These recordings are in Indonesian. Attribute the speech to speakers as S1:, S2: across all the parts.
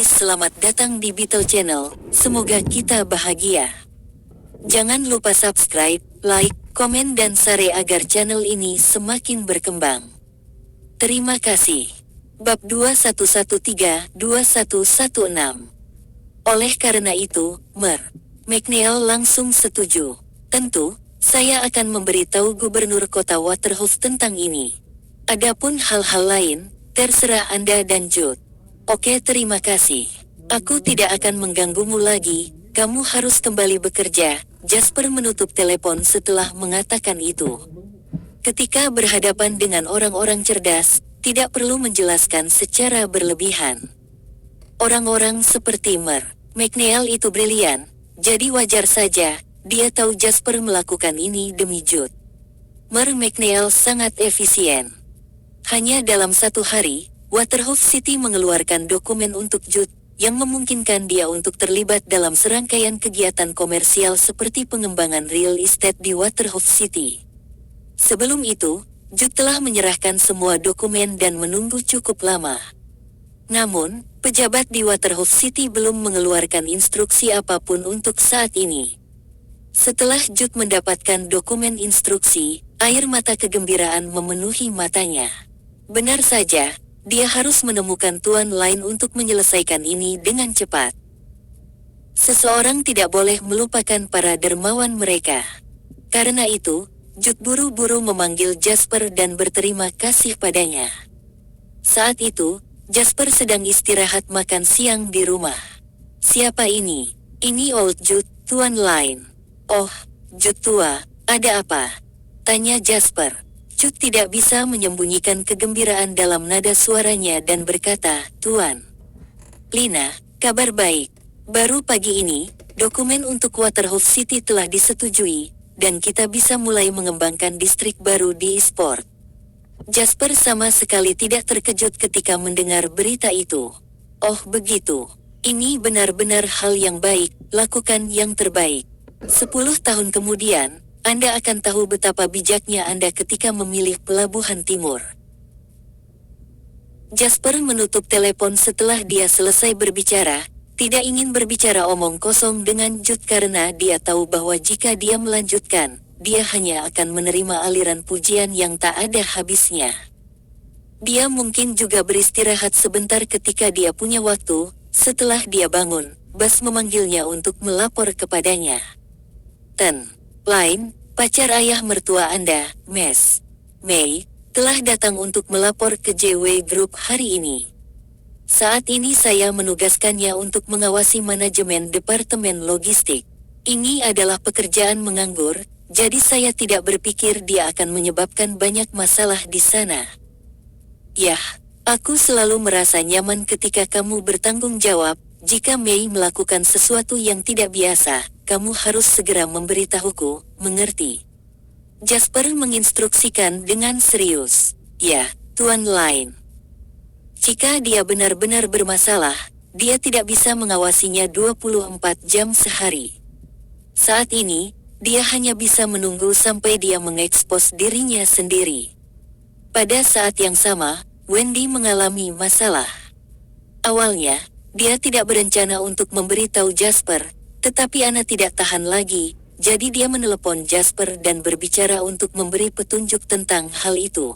S1: Selamat datang di Beetle Channel, semoga kita bahagia. Jangan lupa subscribe, like, komen dan share agar channel ini semakin berkembang. Terima kasih. Bab 2113-2116. Oleh karena itu, McNeil langsung setuju. Tentu, saya akan memberitahu Gubernur Kota Waterhouse tentang ini. Adapun hal-hal lain, terserah Anda dan Jude. Oke, terima kasih. Aku tidak akan mengganggumu lagi, kamu harus kembali bekerja. Jasper menutup telepon setelah mengatakan itu. Ketika berhadapan dengan orang-orang cerdas, tidak perlu menjelaskan secara berlebihan. Orang-orang seperti McNeil itu brilian, jadi wajar saja, dia tahu Jasper melakukan ini demi Jude. McNeil sangat efisien. Hanya dalam satu hari, Waterhouse City mengeluarkan dokumen untuk Jude, yang memungkinkan dia untuk terlibat dalam serangkaian kegiatan komersial seperti pengembangan real estate di Waterhouse City. Sebelum itu, Jude telah menyerahkan semua dokumen dan menunggu cukup lama. Namun, pejabat di Waterhouse City belum mengeluarkan instruksi apapun untuk saat ini. Setelah Jude mendapatkan dokumen instruksi, air mata kegembiraan memenuhi matanya. Benar saja, dia harus menemukan tuan lain untuk menyelesaikan ini dengan cepat. Seseorang tidak boleh melupakan para dermawan mereka. Karena itu, Jude buru-buru memanggil Jasper dan berterima kasih padanya. Saat itu, Jasper sedang istirahat makan siang di rumah. Siapa ini? Ini Old Jude, tuan lain. Oh, Jude tua, ada apa? Tanya Jasper. Jude tidak bisa menyembunyikan kegembiraan dalam nada suaranya dan berkata, Tuan. Lina, kabar baik. Baru pagi ini, dokumen untuk Waterhouse City telah disetujui, dan kita bisa mulai mengembangkan distrik baru di Eastport. Jasper sama sekali tidak terkejut ketika mendengar berita itu. Oh begitu. Ini benar-benar hal yang baik, lakukan yang terbaik. 10 tahun kemudian, Anda akan tahu betapa bijaknya Anda ketika memilih pelabuhan timur. Jasper menutup telepon setelah dia selesai berbicara, tidak ingin berbicara omong kosong dengan Jude karena dia tahu bahwa jika dia melanjutkan, dia hanya akan menerima aliran pujian yang tak ada habisnya. Dia mungkin juga beristirahat sebentar ketika dia punya waktu. Setelah dia bangun, Bas memanggilnya untuk melapor kepadanya. Lain, pacar ayah mertua Anda, May, telah datang untuk melapor ke JW Group hari ini. Saat ini saya menugaskannya untuk mengawasi manajemen departemen logistik. Ini adalah pekerjaan menganggur, jadi saya tidak berpikir dia akan menyebabkan banyak masalah di sana. Yah, aku selalu merasa nyaman ketika kamu bertanggung jawab. Jika May melakukan sesuatu yang tidak biasa, kamu harus segera memberitahuku, mengerti? Jasper menginstruksikan dengan serius. Ya, tuan lain. Jika dia benar-benar bermasalah, dia tidak bisa mengawasinya 24 jam sehari. Saat ini, dia hanya bisa menunggu sampai dia mengekspos dirinya sendiri. Pada saat yang sama, Wendy mengalami masalah. Awalnya, dia tidak berencana untuk memberitahu Jasper, tetapi Anna tidak tahan lagi, jadi dia menelepon Jasper dan berbicara untuk memberi petunjuk tentang hal itu.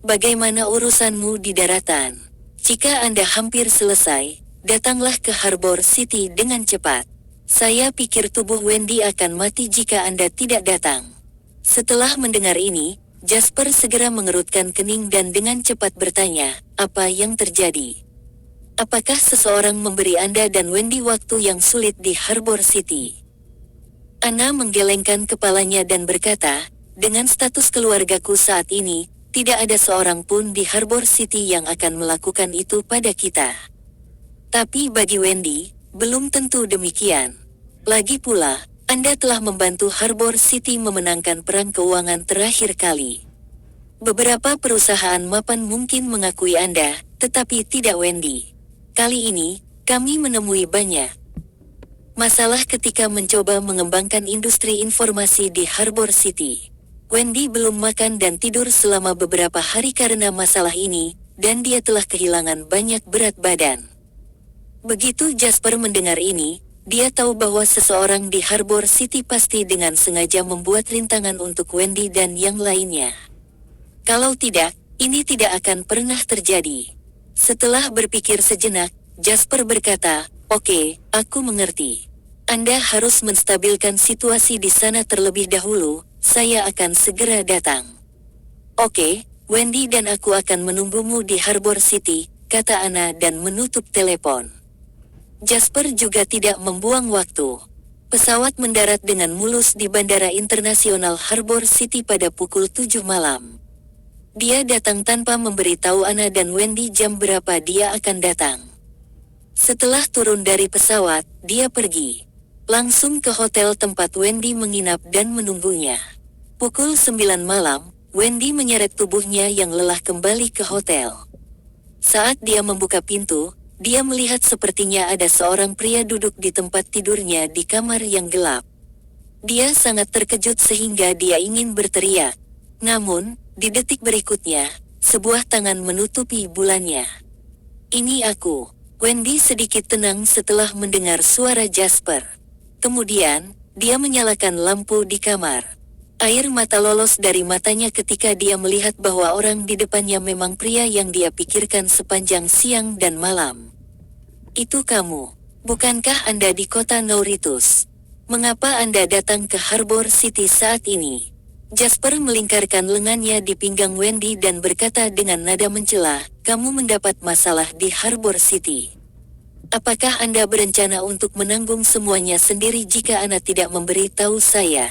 S1: Bagaimana urusanmu di daratan? Jika Anda hampir selesai, datanglah ke Harbor City dengan cepat. Saya pikir tubuh Wendy akan mati jika Anda tidak datang. Setelah mendengar ini, Jasper segera mengerutkan kening dan dengan cepat bertanya, apa yang terjadi? Apakah seseorang memberi Anda dan Wendy waktu yang sulit di Harbor City? Anna menggelengkan kepalanya dan berkata, dengan status keluargaku saat ini, tidak ada seorang pun di Harbor City yang akan melakukan itu pada kita. Tapi bagi Wendy, belum tentu demikian. Lagi pula, Anda telah membantu Harbor City memenangkan perang keuangan terakhir kali. Beberapa perusahaan mapan mungkin mengakui Anda, tetapi tidak Wendy. Kali ini, kami menemui banyak masalah ketika mencoba mengembangkan industri informasi di Harbor City. Wendy belum makan dan tidur selama beberapa hari karena masalah ini, dan dia telah kehilangan banyak berat badan. Begitu Jasper mendengar ini, dia tahu bahwa seseorang di Harbor City pasti dengan sengaja membuat rintangan untuk Wendy dan yang lainnya. Kalau tidak, ini tidak akan pernah terjadi. Setelah berpikir sejenak, Jasper berkata, "Oke, aku mengerti. Anda harus menstabilkan situasi di sana terlebih dahulu, saya akan segera datang." "Oke, Wendy dan aku akan menunggumu di Harbor City," kata Anna dan menutup telepon. Jasper juga tidak membuang waktu. Pesawat mendarat dengan mulus di Bandara Internasional Harbor City pada pukul 7 malam. Dia datang tanpa memberitahu Anna dan Wendy jam berapa dia akan datang. Setelah turun dari pesawat, dia pergi langsung ke hotel tempat Wendy menginap dan menunggunya. Pukul 9 malam, Wendy menyeret tubuhnya yang lelah kembali ke hotel. Saat dia membuka pintu, dia melihat sepertinya ada seorang pria duduk di tempat tidurnya di kamar yang gelap. Dia sangat terkejut sehingga dia ingin berteriak. Namun, di detik berikutnya, sebuah tangan menutupi bulannya. "Ini aku." Wendy sedikit tenang setelah mendengar suara Jasper. Kemudian, dia menyalakan lampu di kamar. Air mata lolos dari matanya ketika dia melihat bahwa orang di depannya memang pria yang dia pikirkan sepanjang siang dan malam. "Itu kamu. Bukankah Anda di kota Nauritus? Mengapa Anda datang ke Harbor City saat ini?" Jasper melingkarkan lengannya di pinggang Wendy dan berkata dengan nada mencela, "Kamu mendapat masalah di Harbor City. Apakah Anda berencana untuk menanggung semuanya sendiri jika Anda tidak memberi tahu saya?"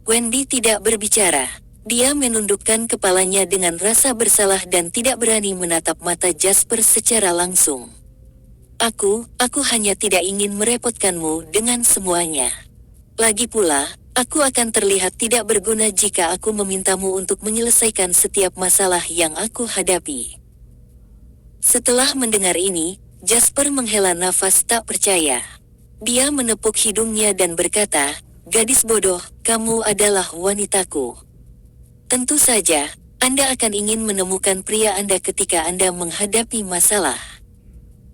S1: Wendy tidak berbicara. Dia menundukkan kepalanya dengan rasa bersalah dan tidak berani menatap mata Jasper secara langsung. Aku hanya tidak ingin merepotkanmu dengan semuanya. Lagi pula, aku akan terlihat tidak berguna jika aku memintamu untuk menyelesaikan setiap masalah yang aku hadapi." Setelah mendengar ini, Jasper menghela nafas tak percaya. Dia menepuk hidungnya dan berkata, "Gadis bodoh, kamu adalah wanitaku. Tentu saja, Anda akan ingin menemukan pria Anda ketika Anda menghadapi masalah.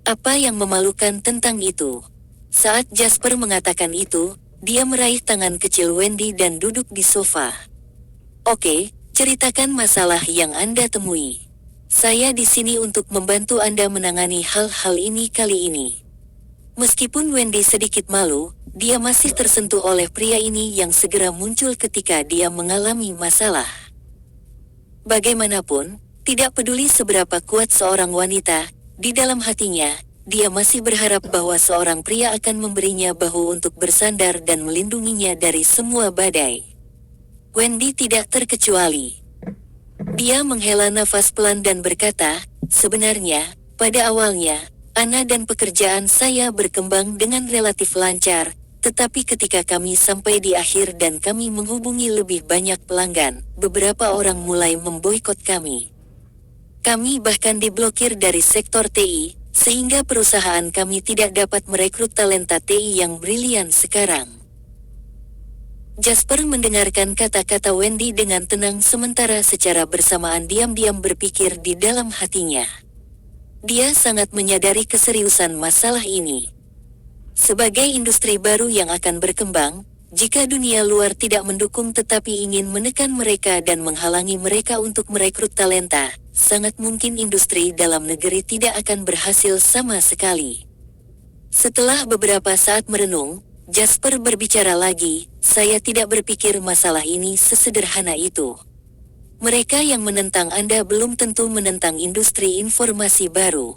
S1: Apa yang memalukan tentang itu?" Saat Jasper mengatakan itu, dia meraih tangan kecil Wendy dan duduk di sofa. "Oke, ceritakan masalah yang Anda temui. Saya di sini untuk membantu Anda menangani hal-hal ini kali ini." Meskipun Wendy sedikit malu, dia masih tersentuh oleh pria ini yang segera muncul ketika dia mengalami masalah. Bagaimanapun, tidak peduli seberapa kuat seorang wanita, di dalam hatinya, dia masih berharap bahwa seorang pria akan memberinya bahu untuk bersandar dan melindunginya dari semua badai. Wendy tidak terkecuali. Dia menghela nafas pelan dan berkata, "Sebenarnya, pada awalnya, Anna dan pekerjaan saya berkembang dengan relatif lancar, tetapi ketika kami sampai di akhir dan kami menghubungi lebih banyak pelanggan, beberapa orang mulai memboikot kami. Kami bahkan diblokir dari sektor TI, sehingga perusahaan kami tidak dapat merekrut talenta TI yang brilian sekarang." Jasper mendengarkan kata-kata Wendy dengan tenang sementara secara bersamaan diam-diam berpikir di dalam hatinya. Dia sangat menyadari keseriusan masalah ini. Sebagai industri baru yang akan berkembang, jika dunia luar tidak mendukung tetapi ingin menekan mereka dan menghalangi mereka untuk merekrut talenta, sangat mungkin industri dalam negeri tidak akan berhasil sama sekali. Setelah beberapa saat merenung, Jasper berbicara lagi, "Saya tidak berpikir masalah ini sesederhana itu. Mereka yang menentang Anda belum tentu menentang industri informasi baru.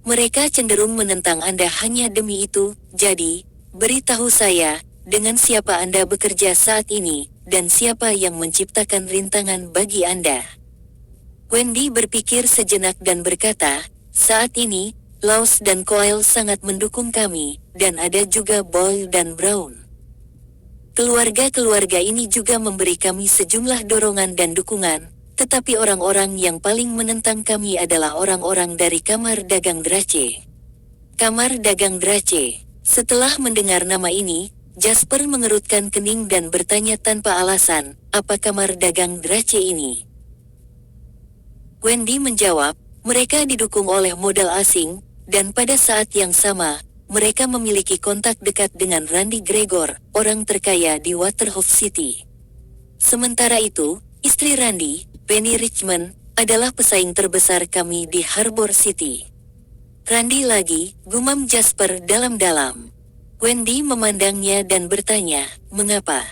S1: Mereka cenderung menentang Anda hanya demi itu, jadi, beritahu saya, dengan siapa Anda bekerja saat ini, dan siapa yang menciptakan rintangan bagi Anda?" Wendy berpikir sejenak dan berkata, "Saat ini, Laws dan Coyle sangat mendukung kami, dan ada juga Boyle dan Brown. Keluarga-keluarga ini juga memberi kami sejumlah dorongan dan dukungan, tetapi orang-orang yang paling menentang kami adalah orang-orang dari Kamar Dagang Drache." Kamar Dagang Drache. Setelah mendengar nama ini, Jasper mengerutkan kening dan bertanya tanpa alasan, "Apa Kamar Dagang Drache ini?" Wendy menjawab, Mereka didukung oleh modal asing, dan pada saat yang sama, mereka memiliki kontak dekat dengan Randy Gregor, orang terkaya di Waterhouse City. Sementara itu, istri Randy, Penny Richmond, adalah pesaing terbesar kami di Harbor City. Randy lagi, gumam Jasper dalam-dalam. Wendy memandangnya dan bertanya, mengapa?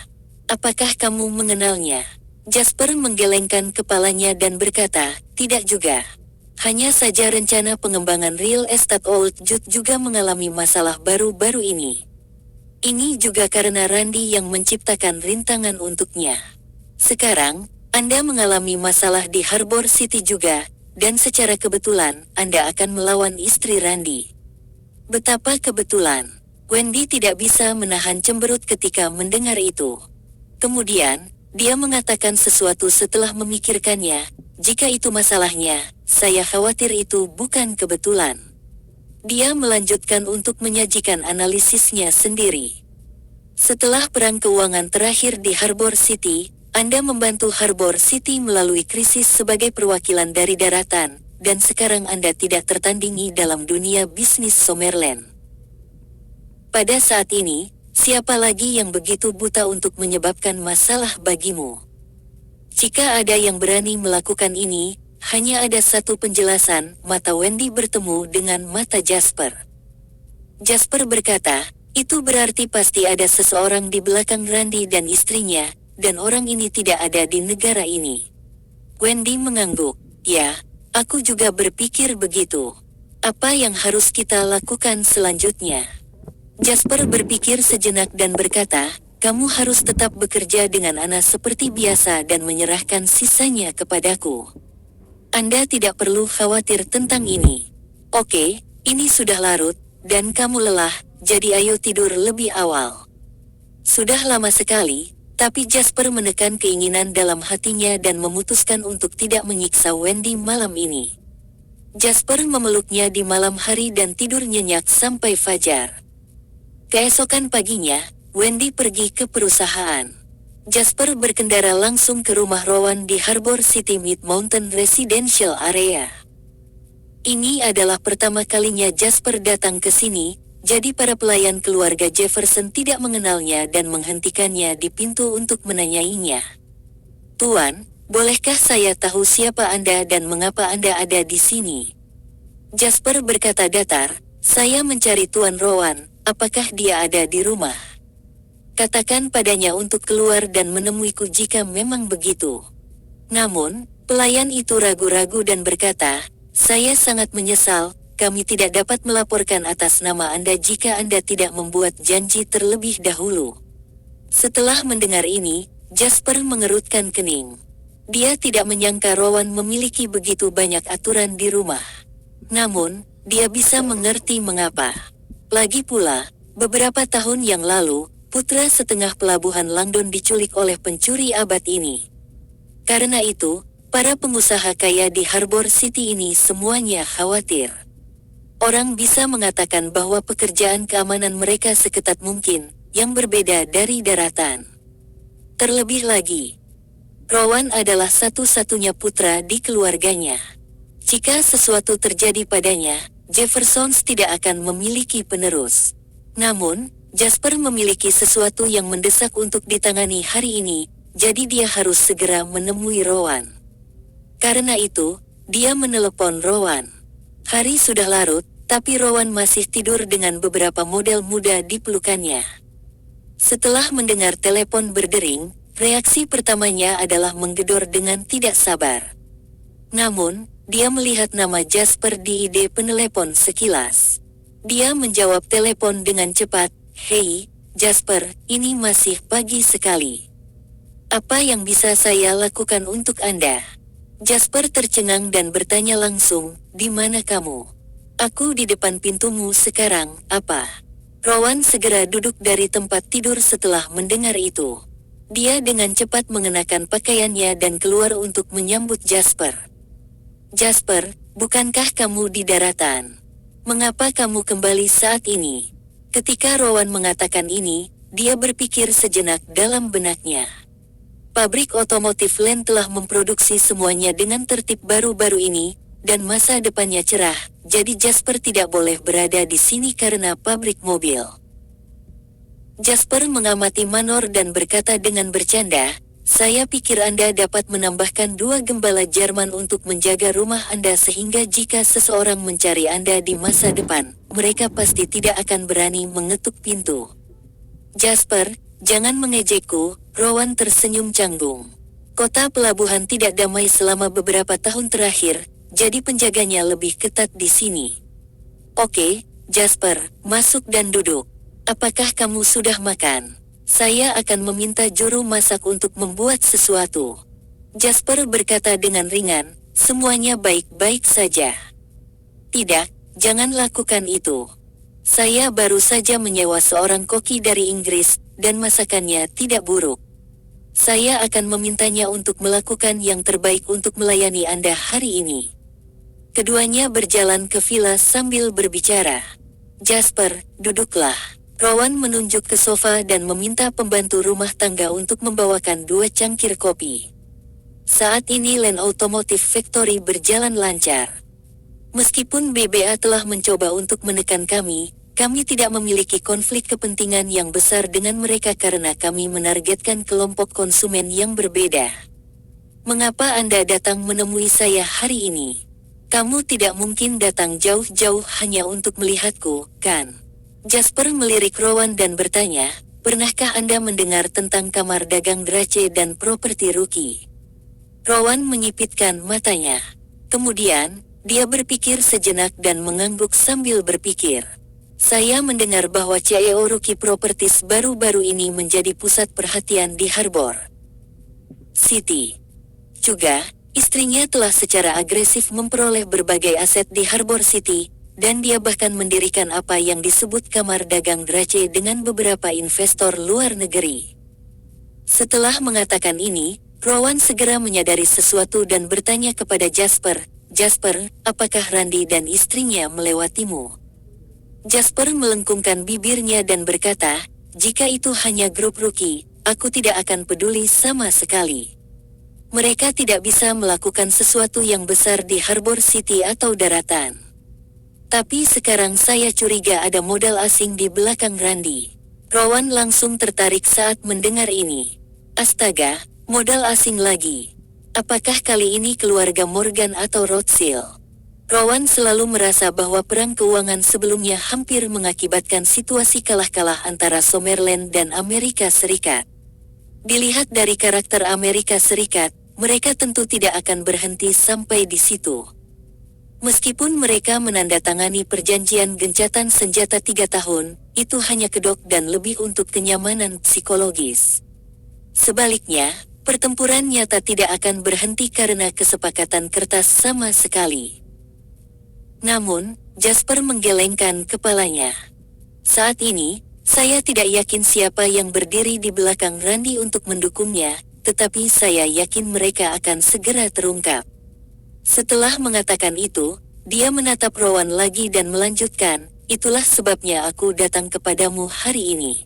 S1: Apakah kamu mengenalnya? Jasper menggelengkan kepalanya dan berkata, tidak juga. Hanya saja rencana pengembangan real estate Old Jude juga mengalami masalah baru-baru ini. Ini juga karena Randy yang menciptakan rintangan untuknya. Sekarang, Anda mengalami masalah di Harbor City juga, dan secara kebetulan, Anda akan melawan istri Randy. Betapa kebetulan. Wendy tidak bisa menahan cemberut ketika mendengar itu. Kemudian, dia mengatakan sesuatu setelah memikirkannya, jika itu masalahnya, saya khawatir itu bukan kebetulan. Dia melanjutkan untuk menyajikan analisisnya sendiri. Setelah perang keuangan terakhir di Harbor City, Anda membantu Harbor City melalui krisis sebagai perwakilan dari daratan, dan sekarang Anda tidak tertandingi dalam dunia bisnis Summerland. Pada saat ini, siapa lagi yang begitu buta untuk menyebabkan masalah bagimu? Jika ada yang berani melakukan ini, hanya ada satu penjelasan, mata Wendy bertemu dengan mata Jasper. Jasper berkata, itu berarti pasti ada seseorang di belakang Randy dan istrinya, dan orang ini tidak ada di negara ini. Wendy mengangguk, ya, aku juga berpikir begitu. Apa yang harus kita lakukan selanjutnya? Jasper berpikir sejenak dan berkata, kamu harus tetap bekerja dengan Ana seperti biasa dan menyerahkan sisanya kepadaku. Anda tidak perlu khawatir tentang ini. Oke, ini sudah larut, dan kamu lelah, jadi ayo tidur lebih awal. Sudah lama sekali, tapi Jasper menekan keinginan dalam hatinya dan memutuskan untuk tidak menyiksa Wendy malam ini. Jasper memeluknya di malam hari dan tidur nyenyak sampai fajar. Keesokan paginya, Wendy pergi ke perusahaan. Jasper berkendara langsung ke rumah Rowan di Harbor City Mid Mountain Residential Area. Ini adalah pertama kalinya Jasper datang ke sini, jadi para pelayan keluarga Jefferson tidak mengenalnya dan menghentikannya di pintu untuk menanyainya. Tuan, bolehkah saya tahu siapa Anda dan mengapa Anda ada di sini? Jasper berkata datar, saya mencari Tuan Rowan, apakah dia ada di rumah? Katakan padanya untuk keluar dan menemuiku jika memang begitu. Namun, pelayan itu ragu-ragu dan berkata, saya sangat menyesal, kami tidak dapat melaporkan atas nama Anda jika Anda tidak membuat janji terlebih dahulu. Setelah mendengar ini, Jasper mengerutkan kening. Dia tidak menyangka Rowan memiliki begitu banyak aturan di rumah. Namun, dia bisa mengerti mengapa. Lagi pula, beberapa tahun yang lalu, putra setengah pelabuhan Langdon diculik oleh pencuri abad ini. Karena itu, para pengusaha kaya di Harbor City ini semuanya khawatir. Orang bisa mengatakan bahwa pekerjaan keamanan mereka seketat mungkin, yang berbeda dari daratan. Terlebih lagi, Rowan adalah satu-satunya putra di keluarganya. Jika sesuatu terjadi padanya, Jeffersons tidak akan memiliki penerus. Namun, Jasper memiliki sesuatu yang mendesak untuk ditangani hari ini, jadi dia harus segera menemui Rowan. Karena itu, dia menelepon Rowan. Hari sudah larut, tapi Rowan masih tidur dengan beberapa model muda di pelukannya. Setelah mendengar telepon berdering, reaksi pertamanya adalah menggedor dengan tidak sabar. Namun, dia melihat nama Jasper di ide penelepon sekilas. Dia menjawab telepon dengan cepat, hei, Jasper, ini masih pagi sekali. Apa yang bisa saya lakukan untuk Anda? Jasper tercengang dan bertanya langsung, di mana kamu? Aku di depan pintumu sekarang, apa? Rowan segera duduk dari tempat tidur setelah mendengar itu. Dia dengan cepat mengenakan pakaiannya dan keluar untuk menyambut Jasper. Jasper, bukankah kamu di daratan? Mengapa kamu kembali saat ini? Ketika Rowan mengatakan ini, dia berpikir sejenak dalam benaknya. Pabrik otomotif Land telah memproduksi semuanya dengan tertib baru-baru ini, dan masa depannya cerah, jadi Jasper tidak boleh berada di sini karena pabrik mobil. Jasper mengamati Manor dan berkata dengan bercanda, "Saya pikir Anda dapat menambahkan 2 gembala Jerman untuk menjaga rumah Anda sehingga jika seseorang mencari Anda di masa depan, mereka pasti tidak akan berani mengetuk pintu." "Jasper, jangan mengejekku," Rowan tersenyum canggung. "Kota pelabuhan tidak damai selama beberapa tahun terakhir, jadi penjaganya lebih ketat di sini." "Oke, Jasper, masuk dan duduk. Apakah kamu sudah makan? Saya akan meminta juru masak untuk membuat sesuatu." Jasper berkata dengan ringan, "Semuanya baik-baik saja." "Tidak, jangan lakukan itu. Saya baru saja menyewa seorang koki dari Inggris, dan masakannya tidak buruk. Saya akan memintanya untuk melakukan yang terbaik untuk melayani Anda hari ini." Keduanya berjalan ke villa sambil berbicara. "Jasper, duduklah." Rowan menunjuk ke sofa dan meminta pembantu rumah tangga untuk membawakan 2 cangkir kopi. Saat ini Land Automotive Factory berjalan lancar. "Meskipun BBA telah mencoba untuk menekan kami tidak memiliki konflik kepentingan yang besar dengan mereka karena kami menargetkan kelompok konsumen yang berbeda." "Mengapa Anda datang menemui saya hari ini? Kamu tidak mungkin datang jauh-jauh hanya untuk melihatku, kan?" Jasper melirik Rowan dan bertanya, "Pernahkah Anda mendengar tentang kamar dagang Drache dan properti Rookie?" Rowan menyipitkan matanya. Kemudian, dia berpikir sejenak dan mengangguk sambil berpikir. "Saya mendengar bahwa CEO Rookie Properties baru-baru ini menjadi pusat perhatian di Harbor City. Juga, istrinya telah secara agresif memperoleh berbagai aset di Harbor City, dan dia bahkan mendirikan apa yang disebut kamar dagang Drache dengan beberapa investor luar negeri." Setelah mengatakan ini, Rowan segera menyadari sesuatu dan bertanya kepada Jasper, "Jasper, apakah Randy dan istrinya melewatimu?" Jasper melengkungkan bibirnya dan berkata, "Jika itu hanya grup Rookie, aku tidak akan peduli sama sekali. Mereka tidak bisa melakukan sesuatu yang besar di Harbor City atau daratan. Tapi sekarang saya curiga ada modal asing di belakang Randy." Rowan langsung tertarik saat mendengar ini. "Astaga, modal asing lagi. Apakah kali ini keluarga Morgan atau Rothschild?" Rowan selalu merasa bahwa perang keuangan sebelumnya hampir mengakibatkan situasi kalah-kalah antara Summerland dan Amerika Serikat. Dilihat dari karakter Amerika Serikat, mereka tentu tidak akan berhenti sampai di situ. Meskipun mereka menandatangani perjanjian gencatan senjata 3 tahun, itu hanya kedok dan lebih untuk kenyamanan psikologis. Sebaliknya, pertempuran nyata tidak akan berhenti karena kesepakatan kertas sama sekali. Namun, Jasper menggelengkan kepalanya. "Saat ini, saya tidak yakin siapa yang berdiri di belakang Randy untuk mendukungnya, tetapi saya yakin mereka akan segera terungkap." Setelah mengatakan itu, dia menatap Rowan lagi dan melanjutkan, "Itulah sebabnya aku datang kepadamu hari ini.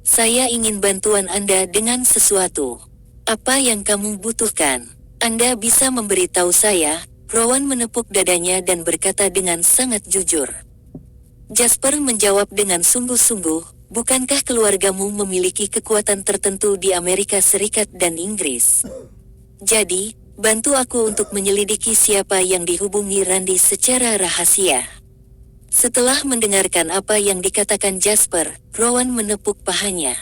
S1: Saya ingin bantuan Anda dengan sesuatu. Apa yang kamu butuhkan? Anda bisa memberitahu saya." Rowan menepuk dadanya dan berkata dengan sangat jujur. Jasper menjawab dengan sungguh-sungguh, "Bukankah keluargamu memiliki kekuatan tertentu di Amerika Serikat dan Inggris? Jadi, bantu aku untuk menyelidiki siapa yang dihubungi Randy secara rahasia." Setelah mendengarkan apa yang dikatakan Jasper, Rowan menepuk pahanya.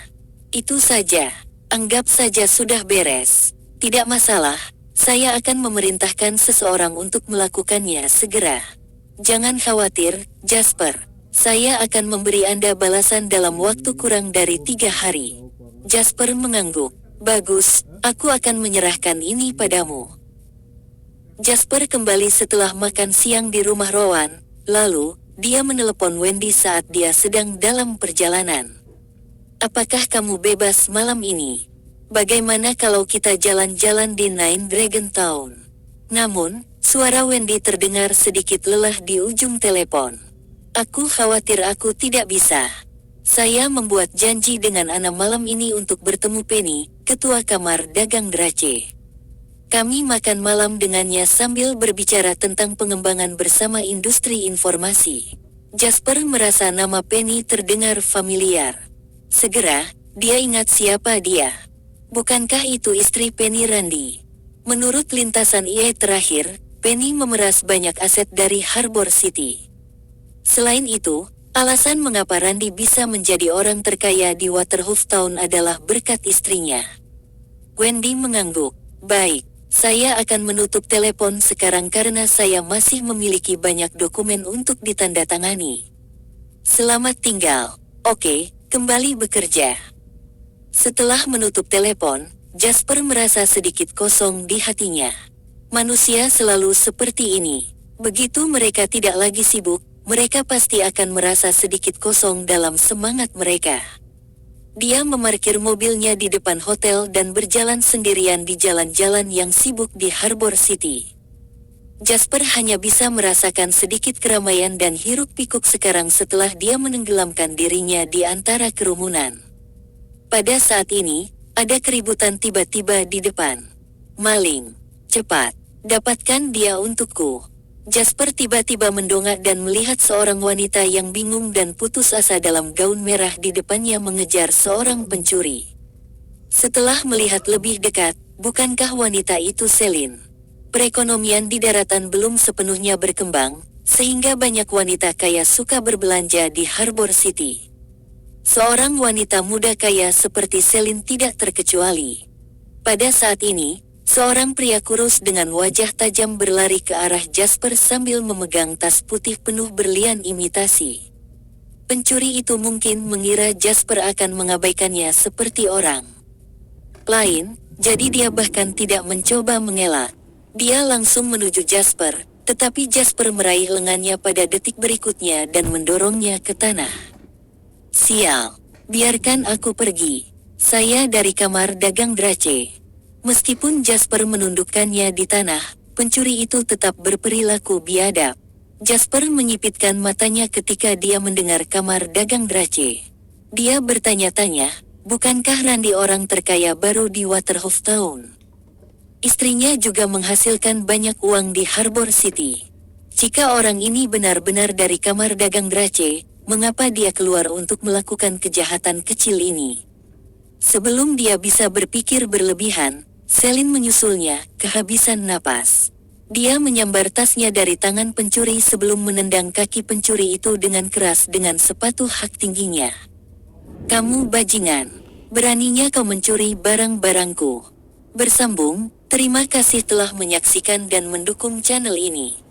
S1: "Itu saja. Anggap saja sudah beres. Tidak masalah, saya akan memerintahkan seseorang untuk melakukannya segera. Jangan khawatir, Jasper. Saya akan memberi Anda balasan dalam waktu kurang dari 3 hari." Jasper mengangguk. "Bagus, aku akan menyerahkan ini padamu." Jasper kembali setelah makan siang di rumah Rowan, lalu, dia menelepon Wendy saat dia sedang dalam perjalanan. "Apakah kamu bebas malam ini? Bagaimana kalau kita jalan-jalan di Nine Dragon Town?" Namun, suara Wendy terdengar sedikit lelah di ujung telepon. "Aku khawatir aku tidak bisa. Saya membuat janji dengan Anna malam ini untuk bertemu Penny, ketua kamar dagang Drache." Kami makan malam dengannya sambil berbicara tentang pengembangan bersama industri informasi. Jasper merasa nama Penny terdengar familiar. Segera, dia ingat siapa dia. Bukankah itu istri Penny Randy? Menurut lintasan IA terakhir, Penny memeras banyak aset dari Harbor City. Selain itu, alasan mengapa Randy bisa menjadi orang terkaya di Waterhouse Town adalah berkat istrinya. Wendy mengangguk. Baik, saya akan menutup telepon sekarang karena saya masih memiliki banyak dokumen untuk ditandatangani. Selamat tinggal. Oke, kembali bekerja. Setelah menutup telepon, Jasper merasa sedikit kosong di hatinya. Manusia selalu seperti ini. Begitu mereka tidak lagi sibuk, mereka pasti akan merasa sedikit kosong dalam semangat mereka. Dia memarkir mobilnya di depan hotel dan berjalan sendirian di jalan-jalan yang sibuk di Harbor City. Jasper hanya bisa merasakan sedikit keramaian dan hiruk-pikuk sekarang setelah dia menenggelamkan dirinya di antara kerumunan. Pada saat ini, ada keributan tiba-tiba di depan. Maling, cepat, dapatkan dia untukku. Jasper tiba-tiba mendongak dan melihat seorang wanita yang bingung dan putus asa dalam gaun merah di depannya mengejar seorang pencuri. Setelah melihat lebih dekat, bukankah wanita itu Celine? Perekonomian di daratan belum sepenuhnya berkembang, sehingga banyak wanita kaya suka berbelanja di Harbor City. Seorang wanita muda kaya seperti Celine tidak terkecuali. Pada saat ini, seorang pria kurus dengan wajah tajam berlari ke arah Jasper sambil memegang tas putih penuh berlian imitasi. Pencuri itu mungkin mengira Jasper akan mengabaikannya seperti orang lain, jadi dia bahkan tidak mencoba mengelak. Dia langsung menuju Jasper, tetapi Jasper meraih lengannya pada detik berikutnya dan mendorongnya ke tanah. Sial, biarkan aku pergi. Saya dari kamar dagang Drache. Meskipun Jasper menundukkannya di tanah, pencuri itu tetap berperilaku biadab. Jasper menyipitkan matanya ketika dia mendengar kamar dagang Drache. Dia bertanya-tanya, bukankah Randy orang terkaya baru di Waterhouse Town? Istrinya juga menghasilkan banyak uang di Harbor City. Jika orang ini benar-benar dari kamar dagang Drache, mengapa dia keluar untuk melakukan kejahatan kecil ini? Sebelum dia bisa berpikir berlebihan, Celine menyusulnya, kehabisan napas. Dia menyambar tasnya dari tangan pencuri sebelum menendang kaki pencuri itu dengan keras dengan sepatu hak tingginya. Kamu bajingan. Beraninya kau mencuri barang-barangku. Bersambung, terima kasih telah menyaksikan dan mendukung channel ini.